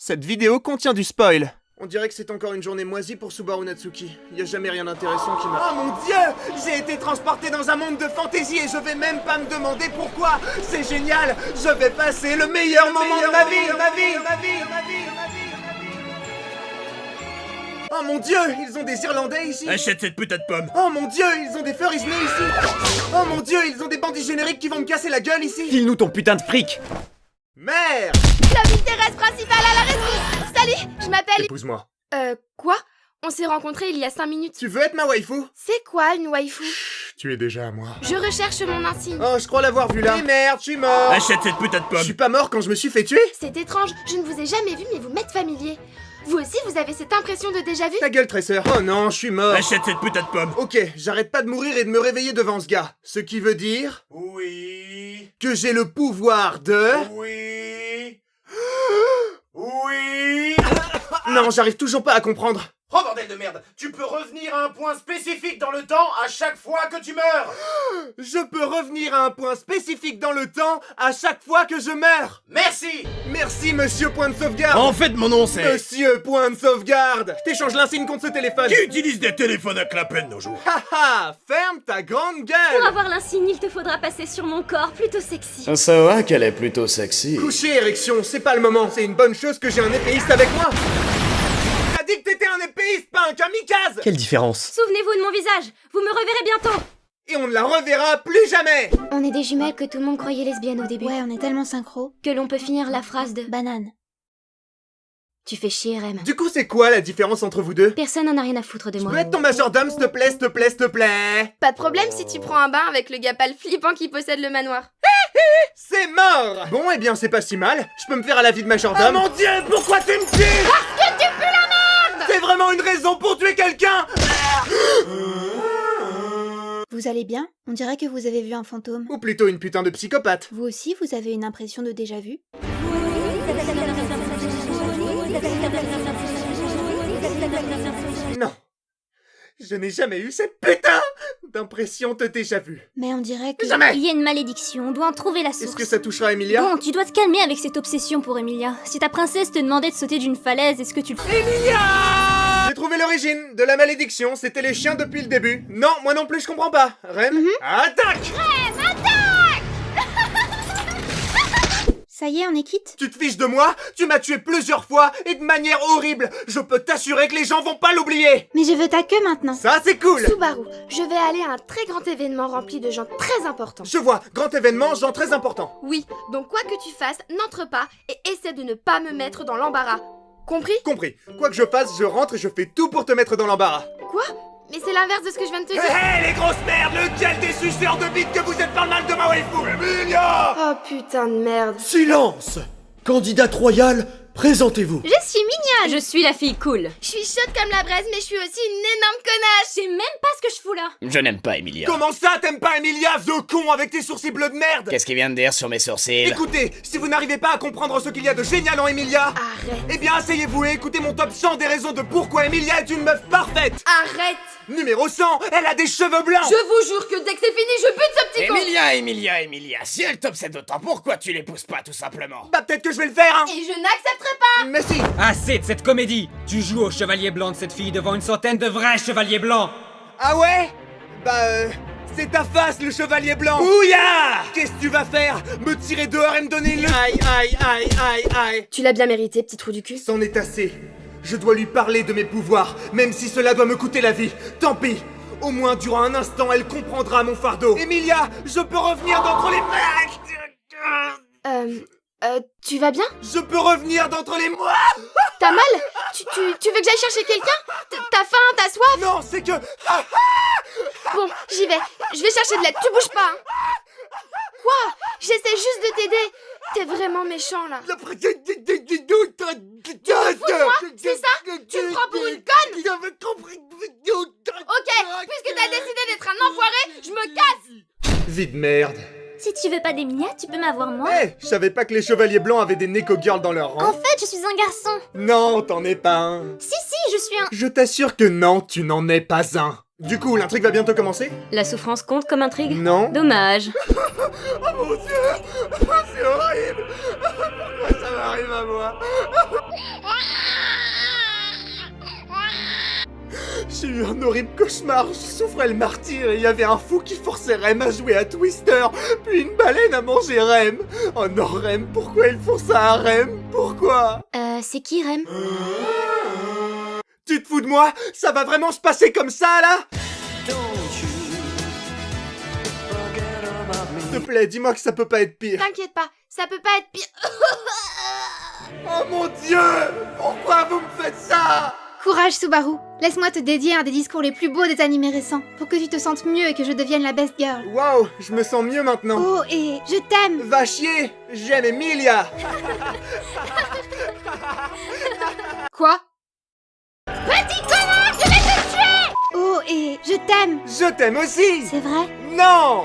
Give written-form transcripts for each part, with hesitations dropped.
Cette vidéo contient du spoil. On dirait que c'est encore une journée moisie pour Subaru Natsuki. Y a jamais rien d'intéressant qui m'a... Oh mon dieu! J'ai été transporté dans un monde de fantaisie et je vais même pas me demander pourquoi! C'est génial! Je vais passer le meilleur moment de ma vie! Oh mon dieu! Ils ont des Irlandais ici! Achète cette putain de pomme! Oh mon dieu! Ils ont des furries nés ici! Oh mon dieu! Ils ont des bandits génériques qui vont me casser la gueule ici! File-nous ton putain de fric! Merde! La vitesse principale à la rescousse! Salut, je m'appelle... Épouse-moi. Quoi? On s'est rencontrés il y a 5 minutes. Tu veux être ma waifu? C'est quoi une waifu? Tu es déjà à moi. Je recherche mon insigne. Oh, je crois l'avoir vu là. Et merde, je suis mort! Achète cette putain de Je pomme! suis pas mort quand je me suis fait tuer? C'est étrange, je ne vous ai jamais vu mais vous m'êtes familier. Vous aussi vous avez cette impression de déjà-vu? Ta gueule, Tracer. Oh non, je suis mort. Achète cette putain de pomme! Ok, j'arrête pas de mourir et de me réveiller devant ce gars. Ce qui veut dire Oui... que j'ai le pouvoir de... Oui... Oui... Non, j'arrive toujours pas à comprendre. Oh bordel de merde! Tu peux revenir à un point spécifique dans le temps à chaque fois que tu meurs! Je peux revenir à un point spécifique dans le temps à chaque fois que je meurs. Merci! Merci, monsieur point de sauvegarde. En fait, mon nom c'est... Monsieur point de sauvegarde. Je t'échange l'insigne contre ce téléphone. Qui utilise des téléphones à clapet de nos jours? Haha, ferme ta grande Pour gueule. avoir l'insigne, il te faudra passer sur mon corps plutôt sexy. Ça va qu'elle est plutôt sexy. Coucher, érection, c'est pas le moment. C'est une bonne chose que j'ai un épéiste avec moi. T'as dit que t'étais un épéiste, pas un kamikaze. Quelle différence? Souvenez-vous de mon visage, vous me reverrez bientôt. Et on ne la reverra plus jamais. On est des jumelles que tout le monde croyait lesbiennes au début. Ouais, on est tellement synchro. Que l'on peut finir la phrase de Banane. tu fais chier, Rem. Du coup, c'est quoi la différence entre vous deux? Personne n'en a rien à foutre de Je moi. peux être ton majordome, s'il te plaît, s'il te plaît, s'il te plaît? Pas de problème si tu prends un bain avec le gars pâle flippant qui possède le manoir. C'est mort. Bon, eh bien, c'est pas si mal. Je peux me faire à la vie de majordome. Oh mon dieu, pourquoi tu me tues? Parce que tu pues la merde. C'est vraiment une raison pour tuer quelqu'un? Vous allez bien? On dirait que vous avez vu un fantôme. Ou plutôt une putain de psychopathe. Vous aussi, vous avez une impression de déjà-vu? Non. Je n'ai jamais eu cette putain d'impression de déjà vu. Mais on dirait que... Jamais. Il y a une malédiction, on doit en trouver la source. Est-ce que ça touchera Emilia? Bon, tu dois te calmer avec cette obsession pour Emilia. Si ta princesse te demandait de sauter d'une falaise, est-ce que tu le ferais? J'ai trouvé l'origine de la malédiction, c'était les chiens depuis le début. Non, moi non plus, je comprends pas. Rem, attaque! Ça y est, on est quitte? Tu te fiches de moi? Tu m'as tué plusieurs fois et de manière horrible. Je peux t'assurer que les gens vont pas l'oublier. Mais je veux ta queue maintenant. Ça, c'est cool. Subaru, je vais aller à un très grand événement rempli de gens très importants. Je vois, grand événement, genre très important. Oui, donc quoi que tu fasses, n'entre pas et essaie de ne pas me mettre dans l'embarras. Compris? Compris. Quoi que je fasse, je rentre et je fais tout pour te mettre dans l'embarras. Quoi? Mais c'est l'inverse de ce que je viens de te dire. Hé, les grosses merdes, lequel des suceurs de bite que vous êtes par le mal de ma waifu? Emilia! Oh putain de merde. Silence! Candidate royale, présentez-vous. Je suis mignonne. Je suis la fille cool. Je suis chaude comme la braise, mais je suis aussi une énorme connasse. Je sais même pas ce que je fous là. Je n'aime pas Emilia. Comment ça, t'aimes pas Emilia, vieux con, avec tes sourcils bleus de merde? Qu'est-ce qu'il vient de dire sur mes sourcils? Écoutez, si vous n'arrivez pas à comprendre ce qu'il y a de génial en Emilia, Arrête. eh bien asseyez-vous et écoutez mon top 100 des raisons de pourquoi Emilia est une meuf parfaite. Arrête. Numéro 100, elle a des cheveux blancs. Je vous jure que dès que c'est fini, je bute ce petit con. Emilia, si elle t'obsède autant, pourquoi tu l'épouses pas tout simplement? Bah peut-être que je vais le faire, hein. Et je n'accepterai pas. Mais si. Assez de cette comédie! Tu joues au chevalier blanc de cette fille devant une centaine de vrais chevaliers blancs! Ah ouais? Bah c'est ta face, le chevalier blanc. Ouya! Qu'est-ce que tu vas faire? Me tirer dehors et me donner une... Aïe, aïe, aïe, aïe, aïe. Tu l'as bien mérité, petit trou du cul. C'en est assez. Je dois lui parler de mes pouvoirs, même si cela doit me coûter la vie. Tant pis. Au moins, durant un instant, elle comprendra mon fardeau. Emilia, je peux revenir d'entre les... Tu vas bien? Je peux revenir d'entre les mois. T'as mal? Tu veux que j'aille chercher quelqu'un? T'as faim? T'as soif? Non, c'est que... Bon, j'y vais. Je vais chercher de l'aide, tu bouges pas. Quoi? J'essaie juste de t'aider. T'es vraiment méchant, là. Fous-moi, c'est ça? Tu me prends pour une conne? Ok, puisque t'as décidé d'être un enfoiré, je me casse. Vie de merde. Si tu veux pas d'Emilia, tu peux m'avoir moi. Eh, je savais pas que les chevaliers blancs avaient des Neko Girls dans leur En rang. fait, je suis un garçon. Non, t'en es pas un. Si, je suis un... Je t'assure que non, tu n'en es pas un. Du coup, l'intrigue va bientôt commencer? La souffrance compte comme intrigue? Non. Dommage. Oh mon dieu! C'est horrible! Pourquoi ça m'arrive à moi? J'ai eu un horrible cauchemar, je souffrais le martyr et il y avait un fou qui forçait Rem à jouer à Twister, puis une baleine a mangé Rem. Oh non Rem, pourquoi ils font ça à Rem? Pourquoi? C'est qui, Rem? Tu te fous de moi? Ça va vraiment se passer comme ça là? S'il te plaît, dis-moi que ça peut pas être pire. T'inquiète pas, ça peut pas être pire. Oh mon dieu! Pourquoi vous me faites ça? Courage, Subaru. Laisse-moi te dédier un des discours les plus beaux des animés récents, pour que tu te sentes mieux et que je devienne la best girl. Waouh, je me sens mieux maintenant. Oh, et je t'aime. Va chier, j'aime Emilia. Quoi? Oh, et je t'aime. Je t'aime aussi. C'est vrai? Non.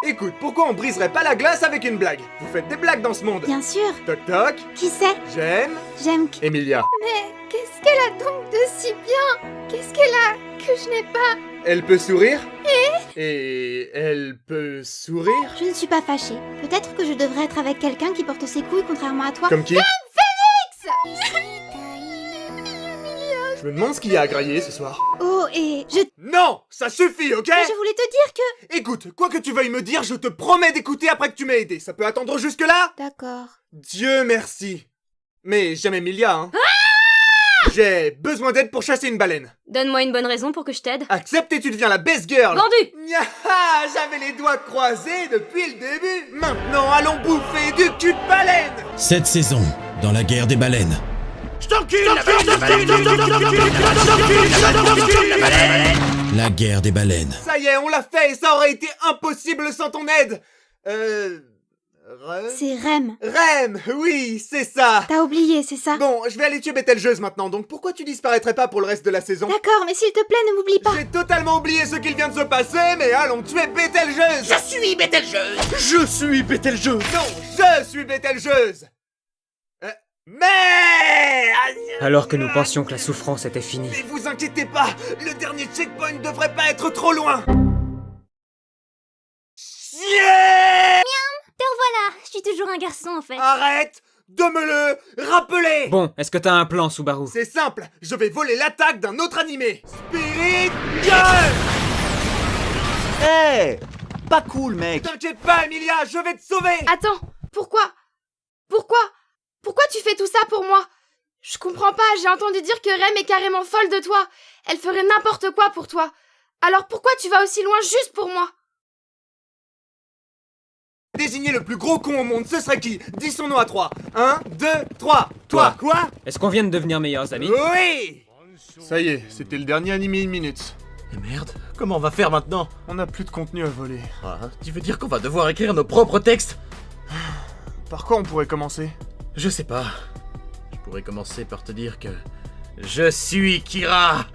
Écoute, pourquoi on briserait pas la glace avec une blague? Vous faites des blagues dans ce monde. Bien sûr. Toc toc, Qui c'est? j'aime J'aime Emilia. Mais qu'est-ce qu'elle a donc de si bien? Qu'est-ce qu'elle a que je n'ai pas? Elle peut sourire? Et elle peut sourire? Je ne suis pas fâchée. Peut-être que je devrais être avec quelqu'un qui porte ses couilles contrairement à toi. Comme qui? Je me demande ce qu'il y a à grailler ce soir. Oh, et je... Non, ça suffit, ok? Je voulais te dire que... Écoute, quoi que tu veuilles me dire, je te promets d'écouter après que tu m'aies aidé. Ça peut attendre jusque-là? D'accord. Dieu merci. Mais j'aime Emilia, hein. J'ai besoin d'aide pour chasser une baleine. Donne-moi une bonne raison pour que je t'aide. Accepte et tu deviens la best girl. Vendu! Nyaha, j'avais les doigts croisés depuis le début. Maintenant, allons bouffer du cul de baleine. Cette saison, dans la guerre des baleines. Je t'encule la baleine. La guerre des baleines. Ça y est, on l'a fait et ça aurait été impossible sans ton aide. C'est Rem. Rem, oui, c'est ça. T'as oublié, c'est ça? Bon, je vais aller tuer Betelgeuse maintenant, donc pourquoi tu disparaîtrais pas pour le reste de la saison? D'accord, mais s'il te plaît, ne m'oublie pas. J'ai totalement oublié ce qu'il vient de se passer, mais allons tuer Betelgeuse. Je suis Betelgeuse. Je suis Betelgeuse. Non, je suis Betelgeuse. Mais... Alors que nous pensions que la souffrance était finie. Mais vous inquiétez pas, le dernier checkpoint devrait pas être trop loin. Yeah. Te revoilà! Je suis toujours un garçon, en fait. Arrête de me le rappeler. Bon, est-ce que t'as un plan, Subaru? C'est simple, je vais voler l'attaque d'un autre animé. Spirit Girl. Hey, pas cool, mec. T'inquiète pas, Emilia, je vais te sauver. Attends, pourquoi tu fais tout ça pour moi? Je comprends pas, j'ai entendu dire que Rem est carrément folle de toi. Elle ferait n'importe quoi pour toi. Alors pourquoi tu vas aussi loin juste pour moi? Désigner le plus gros con au monde, ce serait qui? Dis son nom à 3. 1, 2, 3. Toi. Quoi? Est-ce qu'on vient de devenir meilleurs amis? Oui. Ça y est, c'était le dernier animé 1 minute. Et merde, comment on va faire maintenant? On n'a plus de contenu à voler. Ah, tu veux dire qu'on va devoir écrire nos propres textes? Par quoi on pourrait commencer? Je sais pas. Je pourrais commencer par te dire que... Je suis Kira.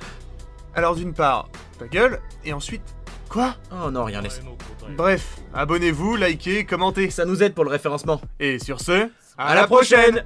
Alors d'une part, ta gueule, et ensuite... Quoi? Oh non, rien, laisse. Bref, abonnez-vous, likez, commentez. Ça nous aide pour le référencement. Et sur ce, À la prochaine.